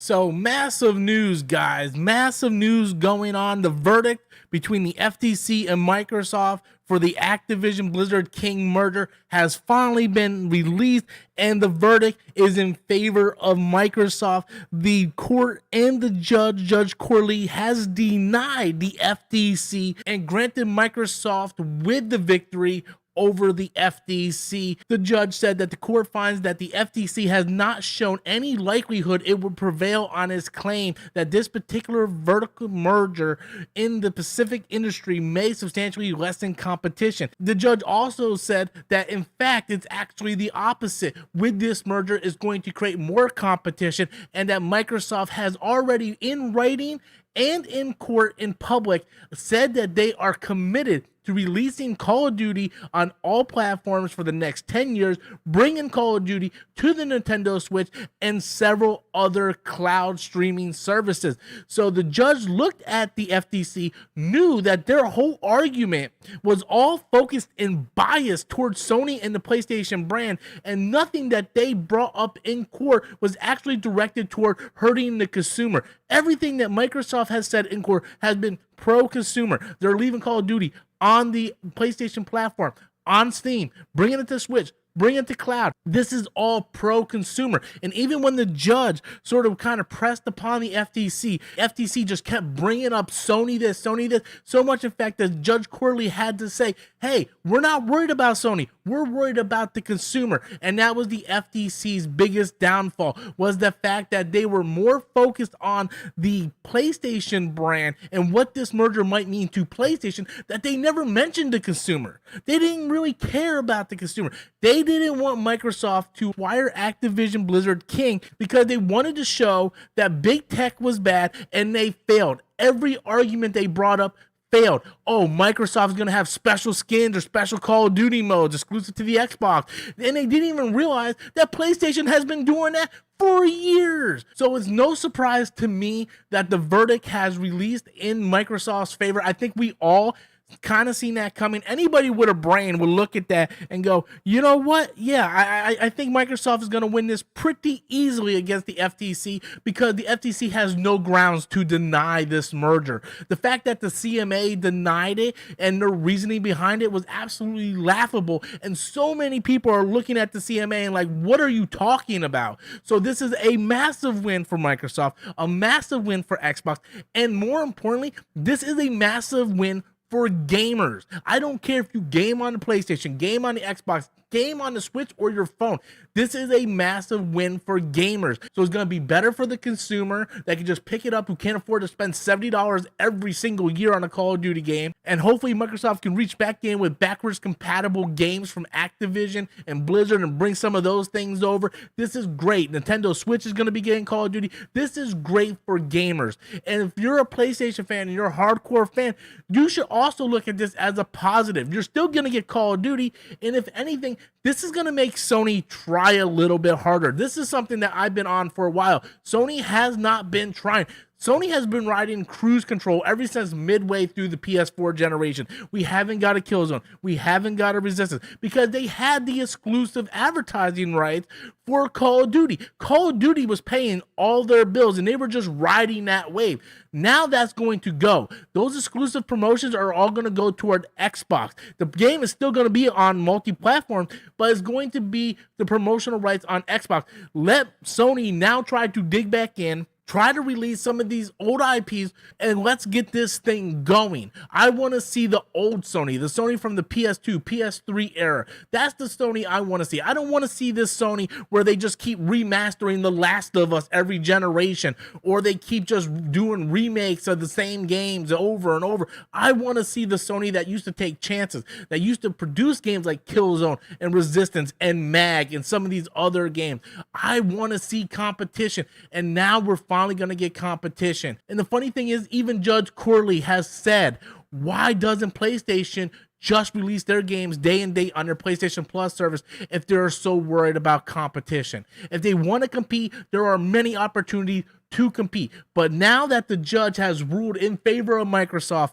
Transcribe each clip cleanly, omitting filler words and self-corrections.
So massive news, guys. Massive news going on. The verdict between the FTC and Microsoft for the Activision Blizzard King merger has finally been released, and the verdict is in favor of Microsoft. The court and the Judge Corley, has denied the FTC and granted Microsoft with the victory over the FTC. The judge said that the court finds that the FTC has not shown any likelihood it would prevail on its claim that this particular vertical merger in the Pacific industry may substantially lessen competition. The judge also said that in fact it's actually the opposite. With this merger, is going to create more competition, and that Microsoft has already, in writing and in court in public, said that they are committed to releasing Call of Duty on all platforms for the next 10 years, bringing Call of Duty to the Nintendo Switch and several other cloud streaming services. So the judge looked at the FTC, knew that their whole argument was all focused and biased towards Sony and the PlayStation brand, and nothing that they brought up in court was actually directed toward hurting the consumer. Everything that Microsoft has said in court has been pro-consumer. They're leaving Call of Duty on the PlayStation platform, on Steam, bringing it to Switch, bringing it to cloud. This is all pro-consumer. And even when the judge sort of kind of pressed upon the FTC just kept bringing up Sony this, so much in fact that Judge Corley had to say, hey, we're not worried about Sony, we're worried about the consumer. And that was the FTC's biggest downfall, was the fact that they were more focused on the PlayStation brand and what this merger might mean to PlayStation, that they never mentioned the consumer. They didn't really care about the consumer. They didn't want Microsoft to acquire Activision Blizzard King because they wanted to show that big tech was bad, and they failed. Every argument they brought up failed. Oh, Microsoft's going to have special skins or special Call of Duty modes exclusive to the Xbox. And they didn't even realize that PlayStation has been doing that for years. So it's no surprise to me that the verdict has released in Microsoft's favor. I think we all kind of seen that coming. Anybody with a brain would look at that and go, you know what? Yeah, I think Microsoft is going to win this pretty easily against the FTC, because the FTC has no grounds to deny this merger. The fact that the CMA denied it and their reasoning behind it was absolutely laughable. And so many people are looking at the CMA and like, what are you talking about? So this is a massive win for Microsoft, a massive win for Xbox, and more importantly, this is a massive win for gamers. I don't care if you game on the PlayStation, game on the Xbox, game on the Switch, or your phone. This is a massive win for gamers. So it's going to be better for the consumer that can just pick it up, who can't afford to spend $70 every single year on a Call of Duty game. And hopefully Microsoft can reach back in with backwards compatible games from Activision and Blizzard and bring some of those things over. This is great. Nintendo Switch is going to be getting Call of Duty. This is great for gamers. And if you're a PlayStation fan and you're a hardcore fan, you should also look at this as a positive. You're still going to get Call of Duty, and if anything, this is going to make Sony try a little bit harder. This is something that I've been on for a while. Sony has not been trying. Sony has been riding cruise control ever since midway through the PS4 generation. We haven't got a Killzone. We haven't got a Resistance, because they had the exclusive advertising rights for Call of Duty. Call of Duty was paying all their bills, and they were just riding that wave. Now that's going to go. Those exclusive promotions are all going to go toward Xbox. The game is still going to be on multi-platform, but it's going to be the promotional rights on Xbox. Let Sony now try to dig back in, try to release some of these old IPs, and let's get this thing going. I want to see the old Sony, the Sony from the PS2, PS3 era. That's the Sony I want to see. I don't want to see this Sony where they just keep remastering The Last of Us every generation, or they keep just doing remakes of the same games over and over. I want to see the Sony that used to take chances, that used to produce games like Killzone and Resistance and MAG and some of these other games. I want to see competition, and now we're finally going to get competition. And the funny thing is, even Judge Corley has said, why doesn't PlayStation just release their games day and date on their PlayStation Plus service if they're so worried about competition? If they want to compete, there are many opportunities to compete. But now that the judge has ruled in favor of Microsoft,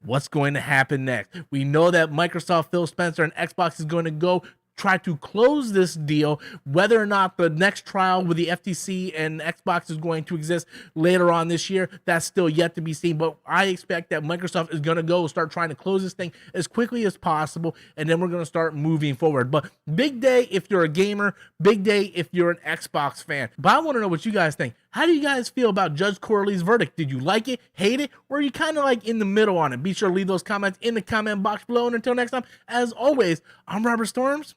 what's going to happen next? We know that Microsoft, Phil Spencer, and Xbox is going to go try to close this deal. Whether or not the next trial with the FTC and Xbox is going to exist later on this year, that's still yet to be seen. But I expect that Microsoft is going to go start trying to close this thing as quickly as possible, and then we're going to start moving forward. But big day if you're a gamer, big day if you're an Xbox fan. But I want to know what you guys think. How do you guys feel about Judge Corley's verdict? Did you like it, hate it, or are you kind of like in the middle on it? Be sure to leave those comments in the comment box below. And until next time, as always, I'm Robert Storms,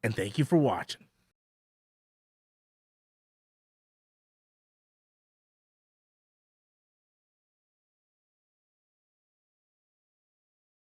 and thank you for watching.